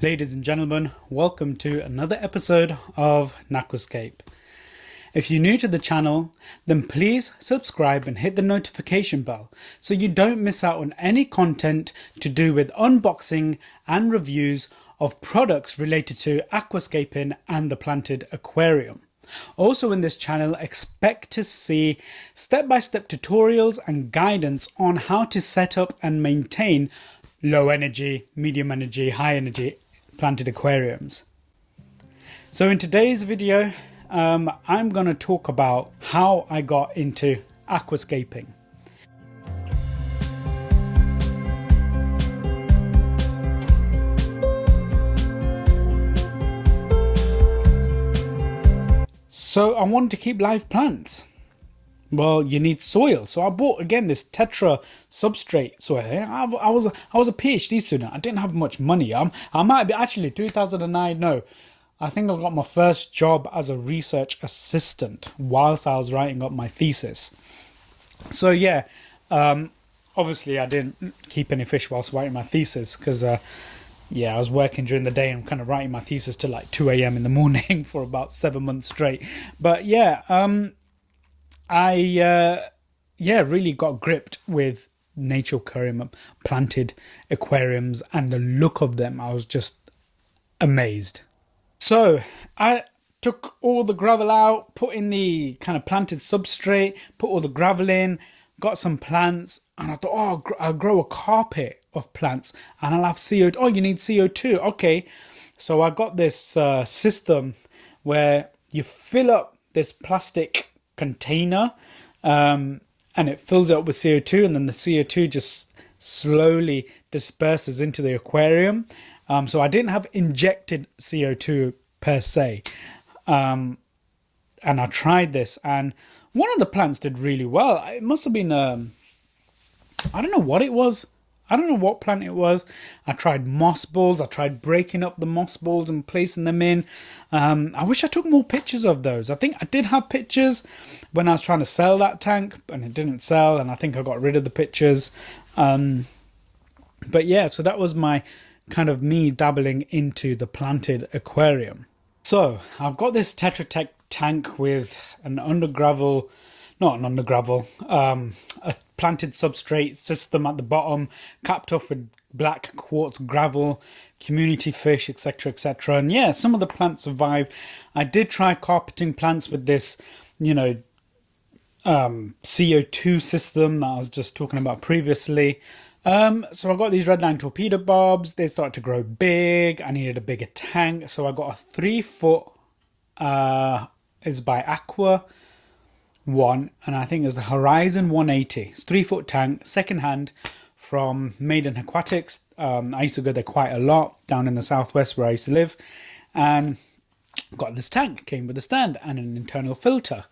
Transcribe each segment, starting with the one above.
Ladies and gentlemen, welcome to another episode of Natquascape. If you're new to the channel, then please subscribe and hit the notification bell so you don't miss out on any content to do with unboxing and reviews of products related to aquascaping and the planted aquarium. Also in this channel, expect to see step-by-step tutorials and guidance on how to set up and maintain low energy, medium energy, high energy planted aquariums. So in today's video, I'm going to talk about how I got into aquascaping. So I wanted to keep live plants. Well, you need soil, so I bought again this Tetra substrate soil. I was a PhD student. I didn't have much money. I might be actually 2009. No, I think I got my first job as a research assistant whilst I was writing up my thesis. So yeah, obviously I didn't keep any fish whilst writing my thesis because yeah, I was working during the day and kind of writing my thesis till like 2 a.m. in the morning for about 7 months straight. But yeah, I really got gripped with nature aquarium, planted aquariums, and the look of them. I was just amazed. So I took all the gravel out, put in the kind of planted substrate, put all the gravel in, got some plants, and I thought, oh, I'll grow a carpet of plants and I'll have CO2. Oh, you need CO2. Okay. So I got this system where you fill up this plastic container and it fills it up with CO2, and then the CO2 just slowly disperses into the aquarium. So I didn't have injected CO2 per se, and I tried this, and one of the plants did really well. It must have been I don't know what it was. I don't know what plant it was. I tried moss balls. I tried breaking up the moss balls and placing them in. I wish I took more pictures of those. I think I did have pictures when I was trying to sell that tank, and it didn't sell, and I think I got rid of the pictures. But yeah, so that was my kind of me dabbling into the planted aquarium. So I've got this Tetra Tech tank with an a planted substrate system at the bottom, capped off with black quartz gravel, community fish, etc, etc. And yeah, some of the plants survived. I did try carpeting plants with this, CO2 system that I was just talking about previously. So I got these redline torpedo bobs. They started to grow big. I needed a bigger tank, so I got a 3-foot is by Aqua one, and I think it's the Horizon 180. It's 3-foot tank, secondhand from Maiden Aquatics. I used to go there quite a lot down in the southwest where I used to live, and got this tank. Came with a stand and an internal filter.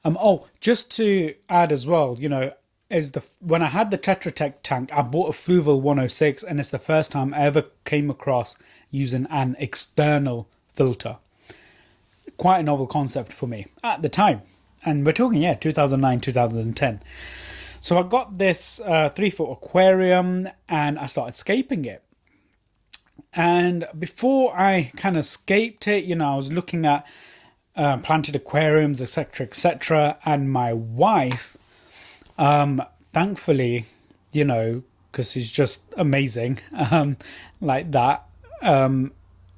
Oh, just to add as well, when I had the Tetra Tech tank, I bought a Fluval 106, and it's the first time I ever came across using an external filter. Quite a novel concept for me at the time. And we're talking, 2009, 2010. So I got this 3-foot aquarium and I started scaping it. And before I kind of scaped it, I was looking at planted aquariums, etc, etc. And my wife, thankfully, because she's just amazing, like that,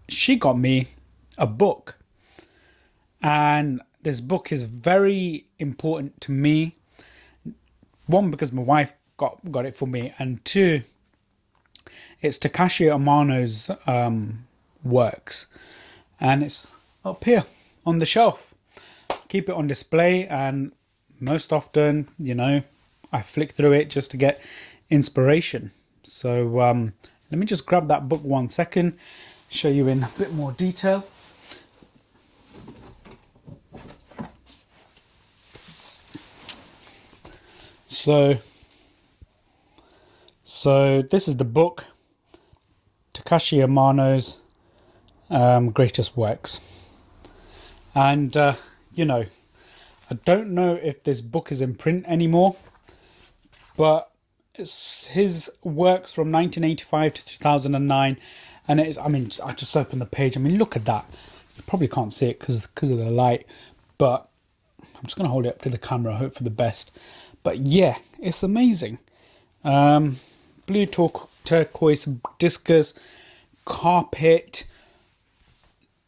she got me a book. And this book is very important to me. One, because my wife got it for me, and two, it's Takashi Amano's works, and it's up here on the shelf. Keep it on display, and most often, I flick through it just to get inspiration. So let me just grab that book 1 second, show you in a bit more detail. So this is the book, Takashi Amano's greatest works. And, I don't know if this book is in print anymore, but it's his works from 1985 to 2009. And it's, I mean, I just opened the page. I mean, look at that. You probably can't see it because of the light, but I'm just going to hold it up to the camera, hope for the best. But yeah, it's amazing. Blue turquoise discus, carpet,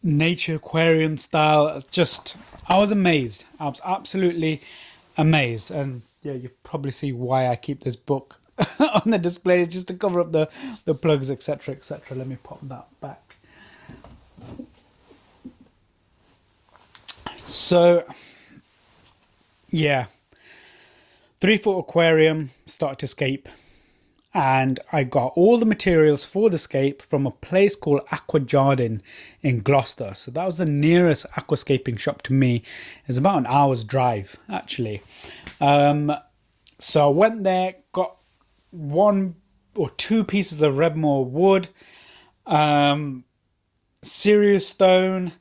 nature aquarium style. Just, I was amazed. I was absolutely amazed. And yeah, you probably see why I keep this book on the displays, just to cover up the plugs, etc, etc. Let me pop that back. So yeah, 3-foot aquarium started to scape, and I got all the materials for the scape from a place called MusicbyAden in Gloucester. So that was the nearest aquascaping shop to me. It's about an hour's drive, actually. So I went there, got 1 or 2 pieces of Redmore wood, Sirius stone.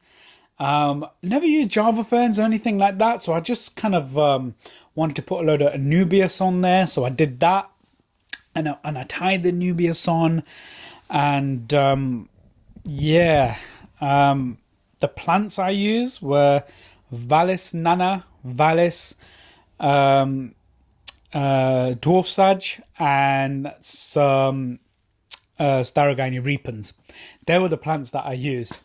Never used Java ferns or anything like that, so I just kind of wanted to put a load of Anubias on there, so I did that. And I tied the Nubius on, and yeah, the plants I used were Vallis Nana, Vallis, Dwarf Sage, and some Starogini repens. They were the plants that I used.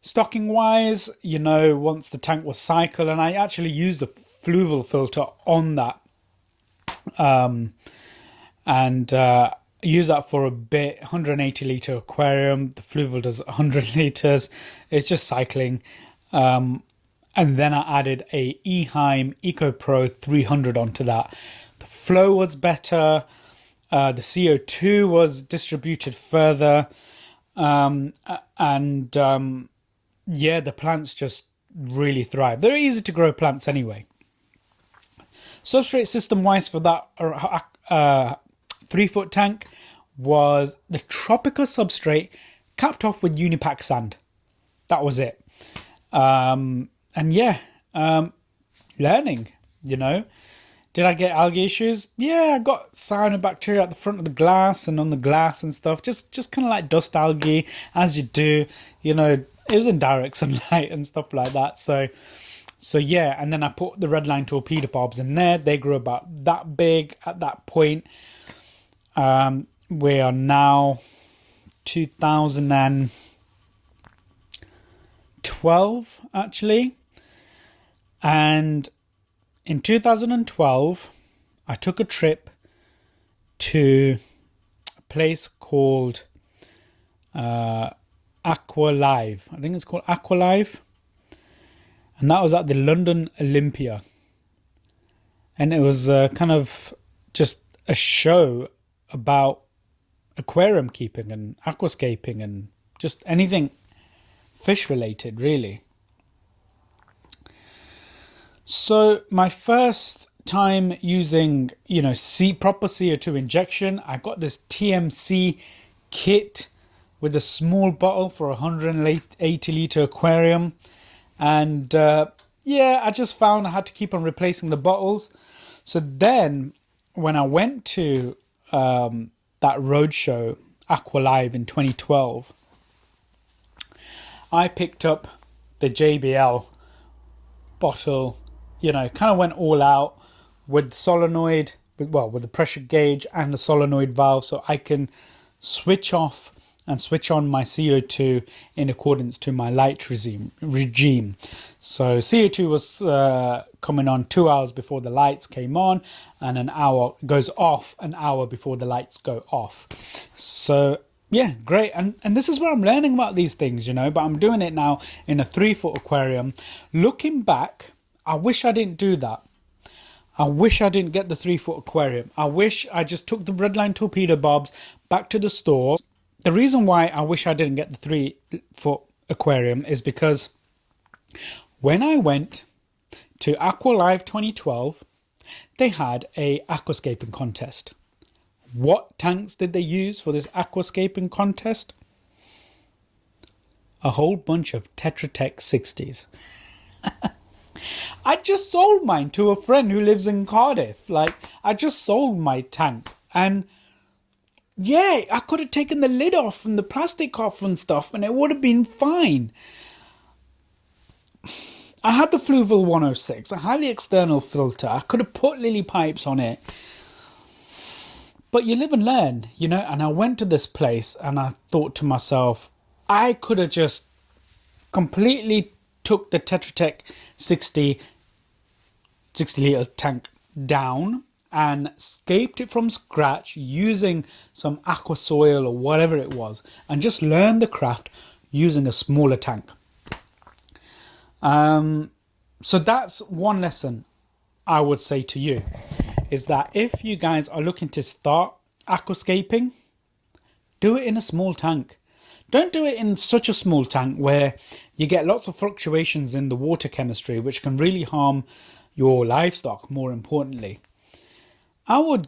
Stocking wise, you know, once the tank was cycled, and I actually used a fluval filter on that. And use that for a bit. 180 litre aquarium. The fluval does 100 litres. It's just cycling. And then I added a Herein Eco Pro 300 onto that. The flow was better. The CO2 was distributed further. Yeah, the plants just really thrive. They're easy to grow plants anyway. Substrate system wise for that 3-foot tank was the Tropica substrate capped off with Unipack sand. That was it. And yeah, learning, you know. Did I get algae issues? Yeah, I got cyanobacteria at the front of the glass and on the glass and stuff. Just kind of like dust algae, as you do. You know, it was in direct sunlight and stuff like that. So yeah, and then I put the Redline torpedo bobs in there. They grew about that big at that point. We are now 2012 actually, and in 2012 I took a trip to a place called Aqualive. I think it's called Aqualive, and that was at the London Olympia, and it was kind of just a show about aquarium keeping and aquascaping and just anything fish related, really. So my first time using, you know, proper CO2 injection, I got this TMC kit with a small bottle for 180 litre aquarium, and yeah, I just found I had to keep on replacing the bottles. So then when I went to that roadshow, Aqualive, in 2012, I picked up the JBL bottle, you know, kind of went all out with the solenoid, with the pressure gauge and the solenoid valve, so I can switch off and switch on my CO2 in accordance to my light regime. So CO2 was coming on 2 hours before the lights came on, and an hour goes off an hour before the lights go off. So yeah, great. And this is where I'm learning about these things, you know, but I'm doing it now in a 3-foot aquarium. Looking back, I wish I didn't do that. I wish I didn't get the 3-foot aquarium. I wish I just took the Redline torpedo bobs back to the store. The reason why I wish I didn't get the 3-foot aquarium is because when I went to Aqualive 2012, they had a aquascaping contest. What tanks did they use for this aquascaping contest? A whole bunch of Tetra Tech 60s. I just sold mine to a friend who lives in Cardiff. Like, I just sold my tank, and Yeah, I could have taken the lid off and the plastic off and stuff, and it would have been fine. I had the Fluval 106. I had the external filter. I could have put lily pipes on it. But you live and learn, you know. And I went to this place and I thought to myself, I could have just completely took the Tetra Tech 60 litre tank down and scaped it from scratch using some aqua soil or whatever it was, and just learn the craft using a smaller tank. So that's one lesson I would say to you, is that if you guys are looking to start aquascaping, do it in a small tank. Don't do it in such a small tank where you get lots of fluctuations in the water chemistry, which can really harm your livestock, more importantly. I would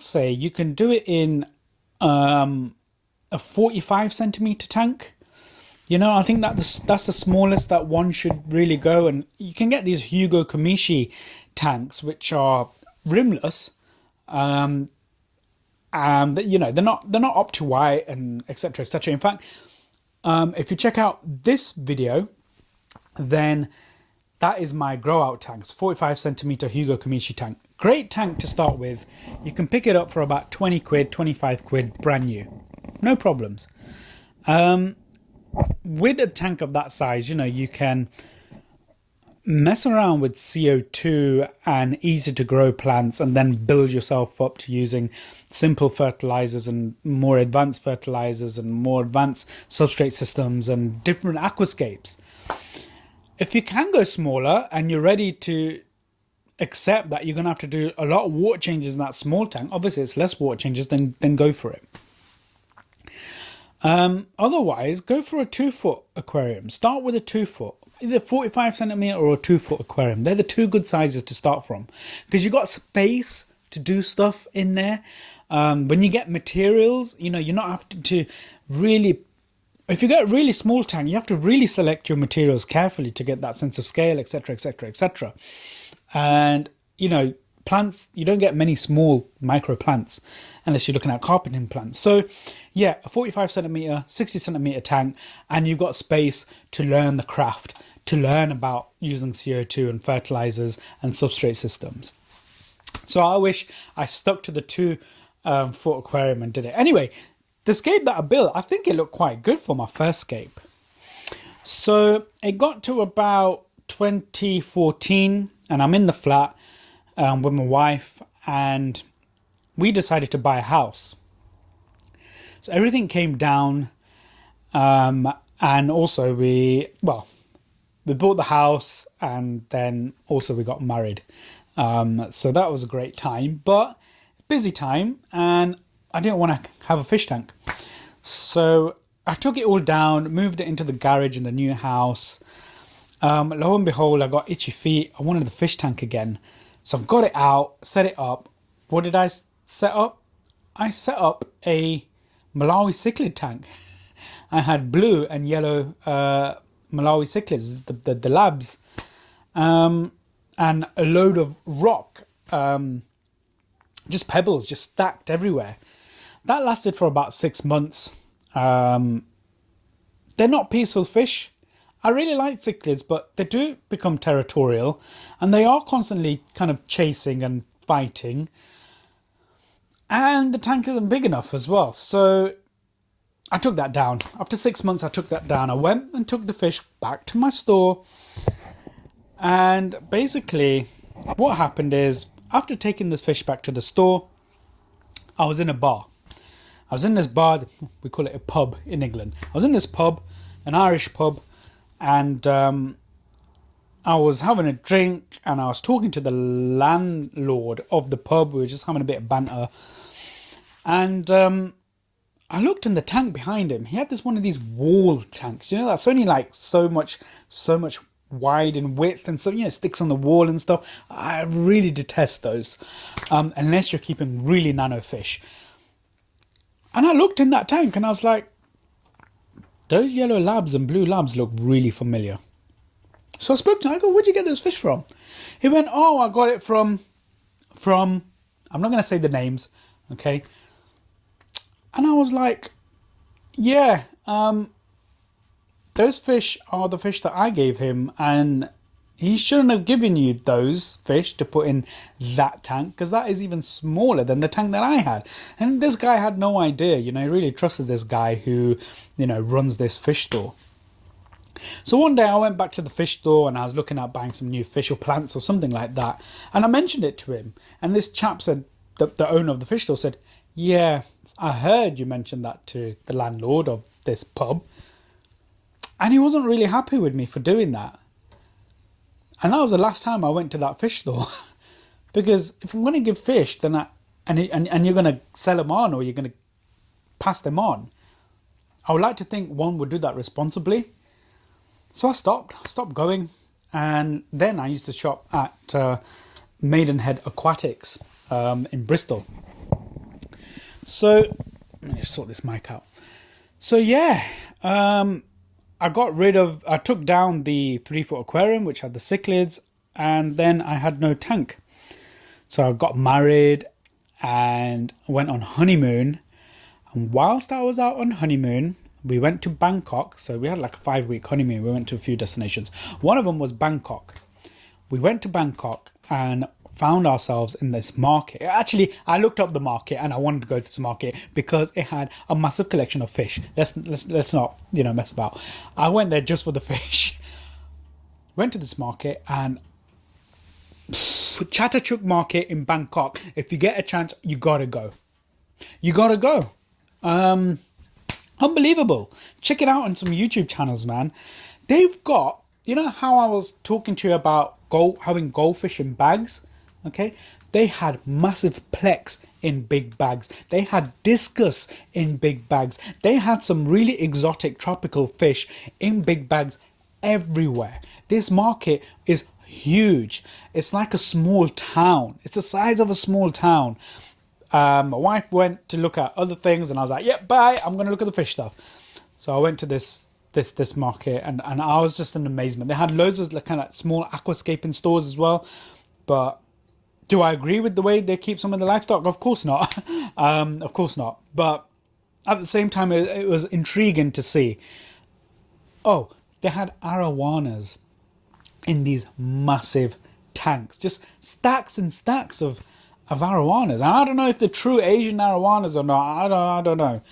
say you can do it in a 45 centimeter tank. You know, I think that's the smallest that one should really go. And you can get these Hugo Kamishi tanks, which are rimless. But you know, they're not up to white and etc. etc. In fact, if you check out this video, then that is my grow out tanks, 45 centimeter Hugo Kamishi tank. Great tank to start with. You can pick it up for about 20 quid, 25 quid, brand new. No problems. With a tank of that size, you know, you can mess around with CO2 and easy to grow plants, and then build yourself up to using simple fertilizers and more advanced fertilizers and more advanced substrate systems and different aquascapes. If you can go smaller and you're ready to accept that you're going to have to do a lot of water changes in that small tank, obviously it's less water changes, then go for it. Otherwise, go for a 2-foot aquarium. Start with a 2-foot, either 45 centimeter or a 2-foot aquarium. They're the two good sizes to start from, because you've got space to do stuff in there. When you get materials, you know, you're not having to really, if you get a really small tank, you have to really select your materials carefully to get that sense of scale, etc., etc., etc. And, you know, plants, you don't get many small micro plants unless you're looking at carpeting plants. So yeah, a 45 centimeter, 60 centimeter tank, and you've got space to learn the craft, to learn about using CO2 and fertilizers and substrate systems. So I wish I stuck to the 2-foot aquarium and did it. Anyway, the scape that I built, I think it looked quite good for my first scape. So it got to about 2014 and I'm in the flat with my wife, and we decided to buy a house. So everything came down, and also we bought the house, and then also we got married. So that was a great time, but busy time, and I didn't want to have a fish tank. So I took it all down, moved it into the garage in the new house. Lo and behold, I got itchy feet. I wanted the fish tank again. So I've got it out, set it up. What did I set up? I set up a Malawi cichlid tank. I had blue and yellow Malawi cichlids, the labs, and a load of rock, just pebbles, just stacked everywhere. That lasted for about 6 months. They're not peaceful fish. I really like cichlids, but they do become territorial, and they are constantly kind of chasing and fighting. And the tank isn't big enough as well. So I took that down. After 6 months, I took that down. I went and took the fish back to my store. And basically, what happened is, after taking the fish back to the store, I was in a bar. I was in this bar, we call it a pub in England. I was in this pub, an Irish pub, and I was having a drink, and I was talking to the landlord of the pub. We were just having a bit of banter. And I looked in the tank behind him. He had one of these wall tanks, you know, that's only like so much wide in width, and so, you know, it sticks on the wall and stuff. I really detest those, unless you're keeping really nano fish. And I looked in that tank and I was like, those yellow labs and blue labs look really familiar. So I spoke to him. I go, where'd you get those fish from? He went, oh, I got it from I'm not going to say the names, okay? And I was like, yeah, those fish are the fish that I gave him, and he shouldn't have given you those fish to put in that tank, because that is even smaller than the tank that I had. And this guy had no idea, you know, he really trusted this guy who, you know, runs this fish store. So one day I went back to the fish store and I was looking at buying some new fish or plants or something like that. And I mentioned it to him. And this chap said, the owner of the fish store said, yeah, I heard you mentioned that to the landlord of this pub. And he wasn't really happy with me for doing that. And that was the last time I went to that fish store. Because if I'm going to give fish, then and you're going to sell them on, or you're going to pass them on, I would like to think one would do that responsibly. So I stopped going, and then I used to shop at Maidenhead Aquatics in Bristol. So let me just sort this mic out. So yeah, I took down the 3-foot aquarium, which had the cichlids, and then I had no tank. So I got married and went on honeymoon. And whilst I was out on honeymoon, we went to Bangkok. So we had like a 5-week honeymoon. We went to a few destinations. One of them was Bangkok. We went to Bangkok and found ourselves in this market. Actually, I looked up the market and I wanted to go to this market because it had a massive collection of fish. Let's not, you know, mess about. I went there just for the fish. Went to this market, and Chatterchuk Market in Bangkok. If you get a chance, you gotta go. You gotta go. Unbelievable. Check it out on some YouTube channels, man. They've got, you know how I was talking to you about having goldfish in bags? Okay. They had massive plex in big bags. They had discus in big bags. They had some really exotic tropical fish in big bags everywhere. This market is huge. It's like a small town. It's the size of a small town. My wife went to look at other things, and I was like, "Yep, bye. I'm going to look at the fish stuff." So I went to this market, and I was just in amazement. They had loads of like kind of small aquascaping stores as well. But do I agree with the way they keep some of the livestock? Of course not. Of course not. But at the same time, it was intriguing to see. Oh, they had arowanas in these massive tanks, just stacks and stacks of arowanas. And I don't know if they're true Asian arowanas or not. I don't know.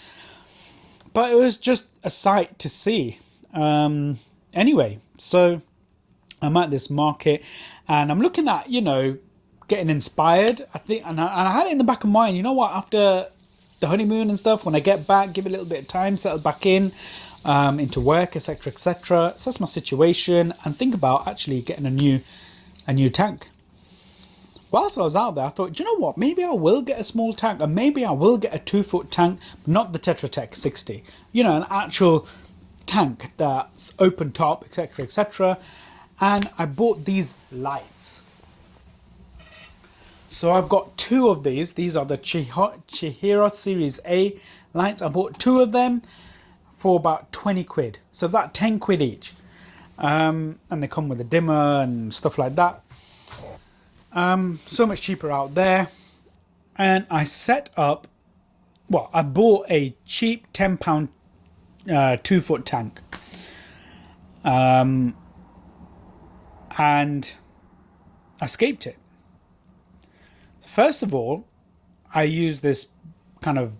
But it was just a sight to see. Anyway, so I'm at this market and I'm looking at, you know, getting inspired. I think, and I had it in the back of mind, you know what, after the honeymoon and stuff, when I get back, give it a little bit of time, settle back into work, etc., assess my situation, and think about actually getting a new tank. Whilst I was out there, I thought, you know what, maybe I will get a small tank, and maybe I will get a 2-foot tank, but not the Tetra Tech 60. You know, an actual tank that's open top, etc. And I bought these lights. So I've got 2 of these. These are the Chihiro Series A lights. I bought 2 of them for about 20 quid. So about 10 quid each. And they come with a dimmer and stuff like that. So much cheaper out there. And I set up, I bought a cheap £10 2-foot tank. And I scaped it. First of all, I used this kind of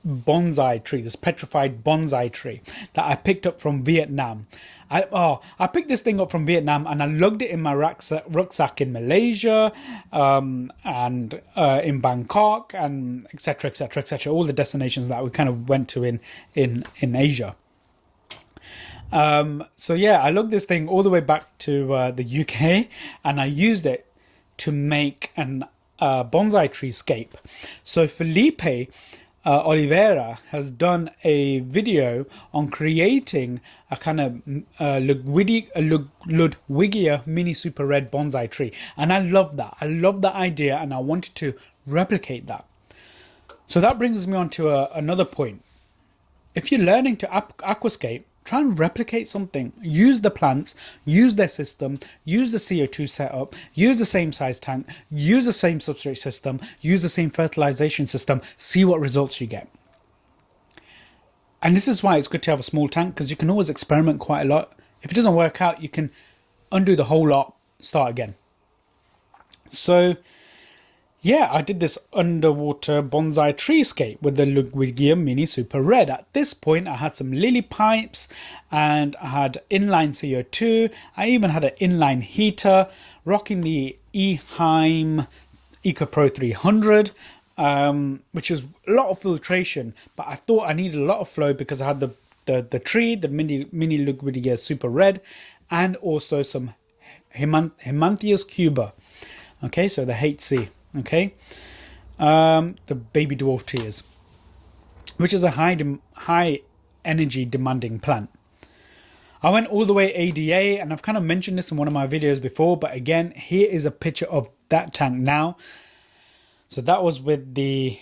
bonsai tree, this petrified bonsai tree that I picked up from Vietnam. I picked this thing up from Vietnam and I lugged it in my rucksack in Malaysia, and in Bangkok, and etc. All the destinations that we kind of went to in Asia. So yeah, I lugged this thing all the way back to the UK, and I used it to make an bonsai tree scape. So Felipe Oliveira has done a video on creating a kind of Ludwigia mini super red bonsai tree, and I love that. I love that idea, and I wanted to replicate that. So that brings me on to another point. If you're learning to aquascape, try and replicate something. Use the plants, use their system, use the CO2 setup, use the same size tank, use the same substrate system, use the same fertilization system, see what results you get. And this is why it's good to have a small tank, because you can always experiment quite a lot. If it doesn't work out, you can undo the whole lot, start again. So yeah, I did this underwater bonsai treescape with the Ludwigia Mini Super Red. At this point, I had some lily pipes and I had inline CO2. I even had an inline heater, rocking the Herein EcoPro 300, which is a lot of filtration. But I thought I needed a lot of flow because I had the tree, the mini Ludwigia Super Red, and also some Himanthias cuba. Okay, so the HC. Okay, the baby dwarf tears, which is a high energy demanding plant. I went all the way ADA, and I've kind of mentioned this in one of my videos before, but again, here is a picture of that tank now. So that was with the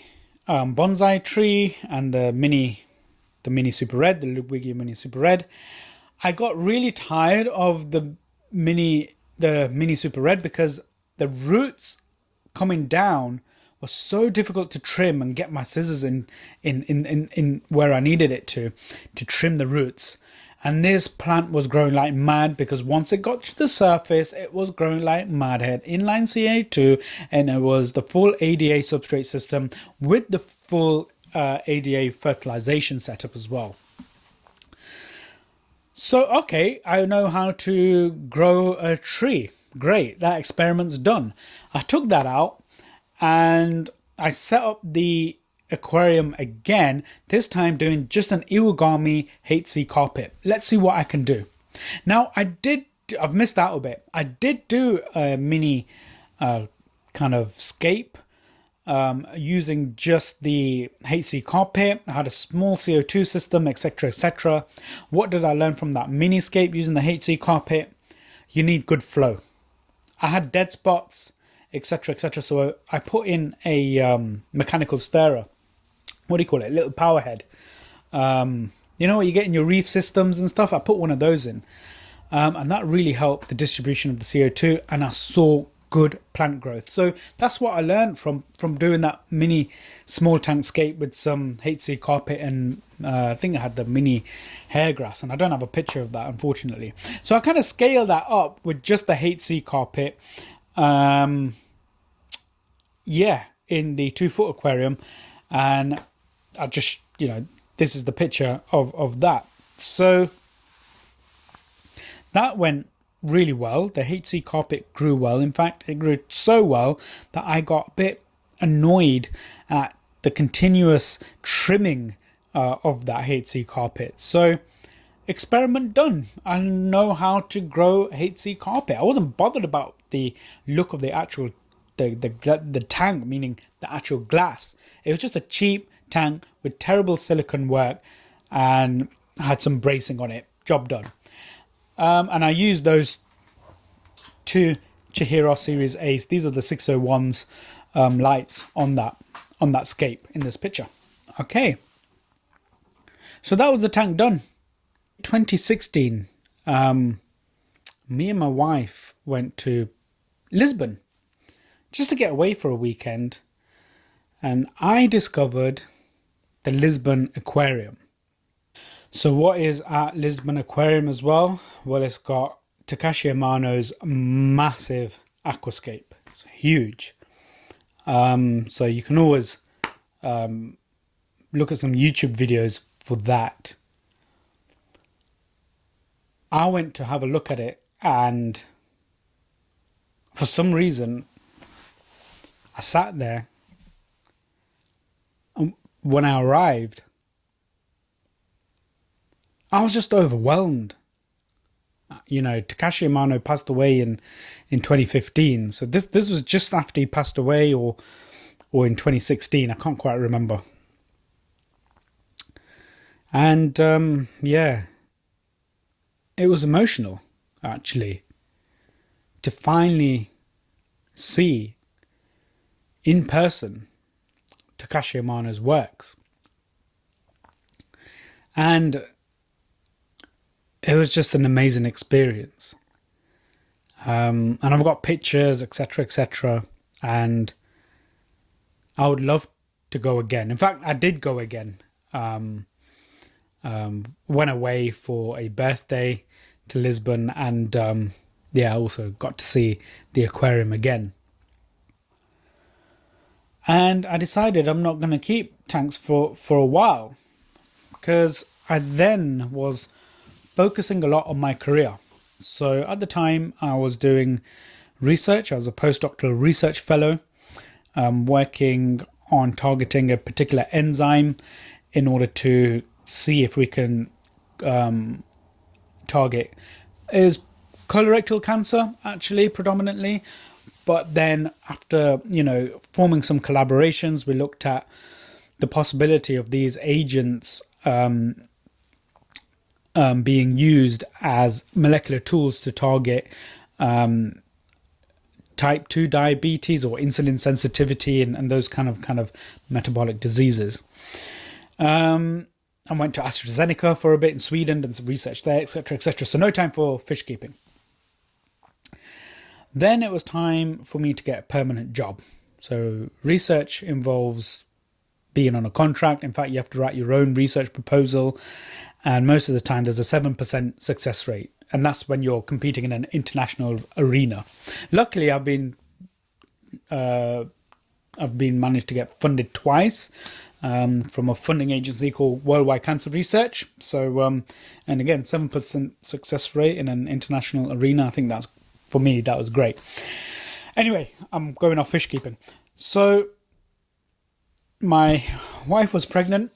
bonsai tree and the mini Super Red, the Ludwigia Mini Super Red. I got really tired of the mini Super Red because the roots coming down was so difficult to trim and get my scissors in where I needed it to trim the roots. And this plant was growing like mad because once it got to the surface, it was growing like mad. It had inline CO2 and it was the full ADA substrate system with the full ADA fertilization setup as well. So, okay, I know how to grow a tree. Great, that experiment's done. I took that out and I set up the aquarium again, this time doing just an Iwagami HC carpet. Let's see what I can do. Now, I've missed out a bit. I did do a mini kind of scape using just the HC carpet. I had a small CO2 system, etc, etc. What did I learn from that mini scape using the HC carpet? You need good flow. I had dead spots, etc, etc. So I put in a mechanical stirrer. What do you call it? Little power head. You know what you get in your reef systems and stuff? I put one of those in. And that really helped the distribution of the CO2. And I saw good plant growth. So that's what I learned from doing that mini small tank scape with some HC carpet and I think I had the mini hair grass, and I don't have a picture of that unfortunately. So I kind of scaled that up with just the HC carpet in the 2-foot aquarium, and I just, this is the picture of that. So that went really well. The HC carpet grew well. In fact, it grew so well that I got a bit annoyed at the continuous trimming of that HC carpet. So experiment done. I know how to grow HC carpet. I wasn't bothered about the look of the actual the tank, meaning the actual glass. It was just a cheap tank with terrible silicone work and had some bracing on it. Job done. And I used those two Chihiro Series Ace. These are the 601s lights on that scape in this picture. Okay. So that was the tank done. 2016, me and my wife went to Lisbon just to get away for a weekend. And I discovered the Lisbon Aquarium. So what is at Lisbon Aquarium as well? Well, it's got Takashi Amano's massive aquascape. It's huge. So you can always look at some YouTube videos for that. I went to have a look at it, and for some reason I sat there, and when I arrived I was just overwhelmed. Takashi Amano passed away in 2015. So this was just after he passed away, or in 2016. I can't quite remember. And it was emotional, actually, to finally see in person Takashi Amano's works. And it was just an amazing experience. And I've got pictures, etc, etc. And I would love to go again. In fact, I did go again. Went away for a birthday to Lisbon, and yeah, I also got to see the aquarium again. And I decided I'm not going to keep tanks for a while, because I then was focusing a lot on my career. So at the time I was doing research. I was a postdoctoral research fellow, working on targeting a particular enzyme in order to see if we can target is colorectal cancer, actually, predominantly. But then after, forming some collaborations, we looked at the possibility of these agents being used as molecular tools to target type 2 diabetes or insulin sensitivity and those kind of metabolic diseases. I went to AstraZeneca for a bit in Sweden, done some research there, etc., etc. So no time for fish keeping. Then it was time for me to get a permanent job. So research involves being on a contract. In fact, you have to write your own research proposal. And most of the time there's a 7% success rate. And that's when you're competing in an international arena. Luckily, I've been managed to get funded twice from a funding agency called Worldwide Cancer Research. So, and again, 7% success rate in an international arena. I think that's, for me, that was great. Anyway, I'm going off fish keeping. So my wife was pregnant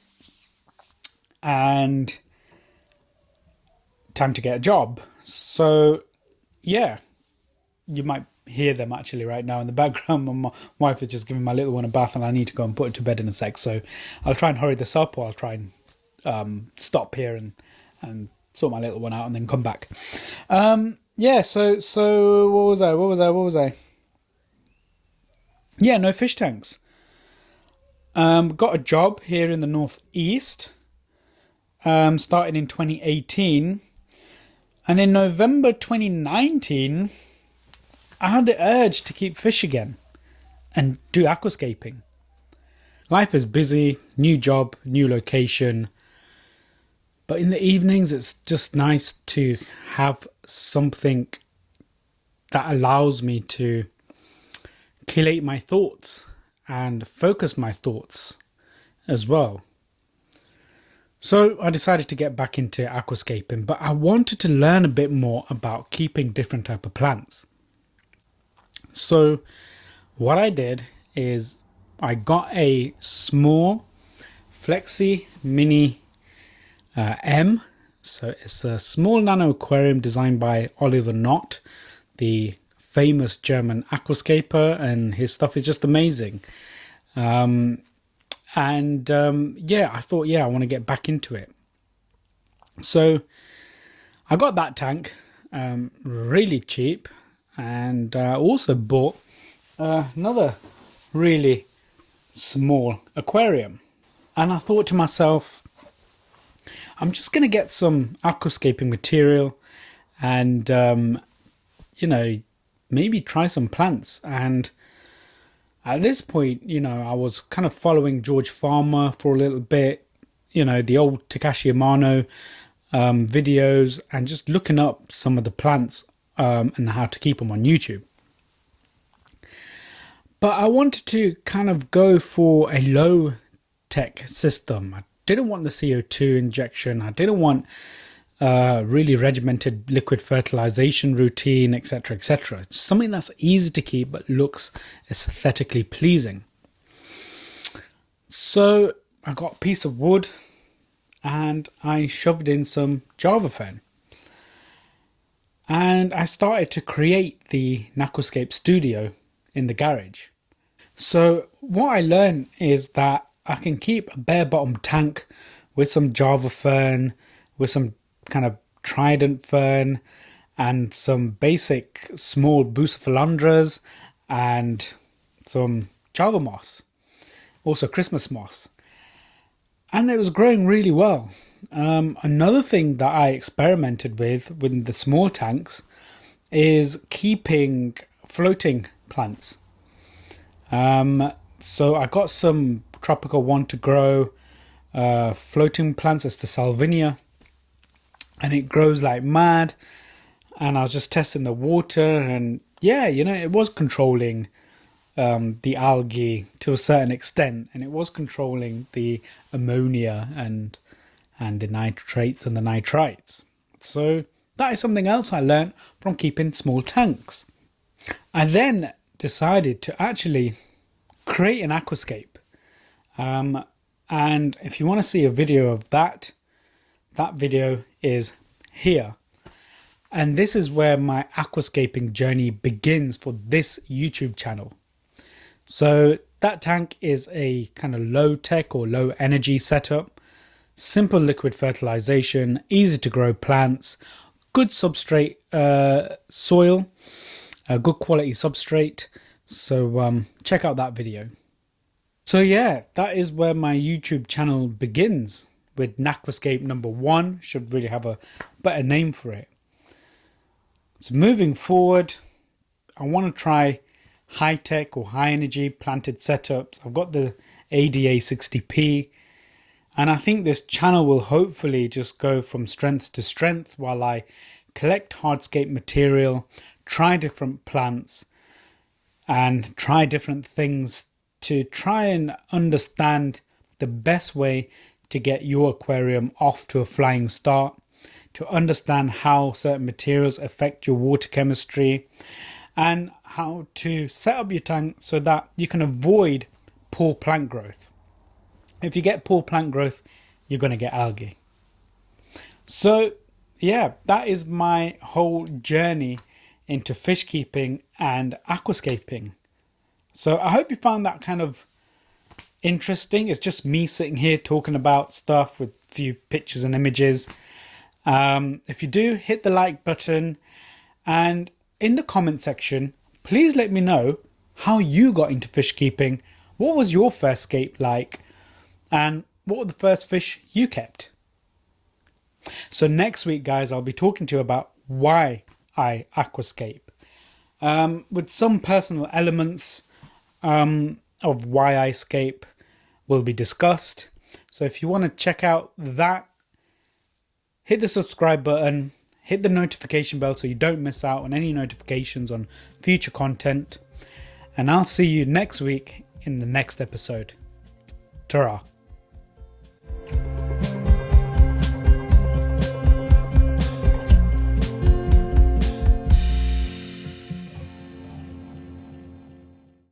and time to get a job. So yeah, you might hear them actually right now in the background. My wife is just giving my little one a bath and I need to go and put her to bed in a sec. So I'll try and hurry this up, or I'll try and stop here and sort my little one out and then come back. Yeah, so what was I? Yeah, no fish tanks. Got a job here in the northeast, starting in 2018. And in November 2019, I had the urge to keep fish again and do aquascaping. Life is busy, new job, new location. But in the evenings, it's just nice to have something that allows me to collate my thoughts and focus my thoughts as well. So I decided to get back into aquascaping, but I wanted to learn a bit more about keeping different type of plants. So what I did is I got a small Flexi Mini M. So it's a small nano aquarium designed by Oliver Knott, the famous German aquascaper, and his stuff is just amazing. Yeah, I thought, I want to get back into it. So I got that tank really cheap, and also bought another really small aquarium. And I thought to myself, I'm just going to get some aquascaping material and, maybe try some plants. And at this point, I was kind of following George Farmer for a little bit, the old Takashi Amano videos, and just looking up some of the plants and how to keep them on YouTube. But I wanted to kind of go for a low tech system. I didn't want the CO2 injection. I didn't want really regimented liquid fertilization routine, etc., etc. Something that's easy to keep but looks aesthetically pleasing. So I got a piece of wood and I shoved in some Java fern. And I started to create the Natquascape studio in the garage. So what I learned is that I can keep a bare bottom tank with some Java fern, with some kind of trident fern, and some basic small bucephalandras, and some Java moss, also Christmas moss. And it was growing really well. Another thing that I experimented with the small tanks is keeping floating plants. So I got some Tropical One to Grow floating plants. It's the Salvinia, and it grows like mad. And I was just testing the water, and yeah, you know, it was controlling the algae to a certain extent, and it was controlling the ammonia and the nitrates and the nitrites. So that is something else I learned from keeping small tanks. I then decided to actually create an aquascape. And if you want to see a video of that, that video is here. And this is where my aquascaping journey begins for this YouTube channel. So that tank is a kind of low tech or low energy setup, simple liquid fertilization, easy to grow plants, good substrate soil, a good quality substrate. So check out that video. So yeah, that is where my YouTube channel begins with Natquascape number 1. Should really have a better name for it. So moving forward, I want to try high-tech or high-energy planted setups. I've got the ADA 60p, and I think this channel will hopefully just go from strength to strength while I collect hardscape material, try different plants, and try different things to try and understand the best way to get your aquarium off to a flying start, to understand how certain materials affect your water chemistry, and how to set up your tank so that you can avoid poor plant growth. If you get poor plant growth, you're going to get algae. So yeah, that is my whole journey into fish keeping and aquascaping. So I hope you found that kind of interesting. It's just me sitting here talking about stuff with a few pictures and images. If you do, hit the like button, and in the comment section, please let me know how you got into fish keeping. What was your first scape like? And what were the first fish you kept? So next week, guys, I'll be talking to you about why I aquascape. With some personal elements of why I scape will be discussed. So if you want to check out that, hit the subscribe button, hit the notification bell so you don't miss out on any notifications on future content. And I'll see you next week in the next episode. Ta-ra.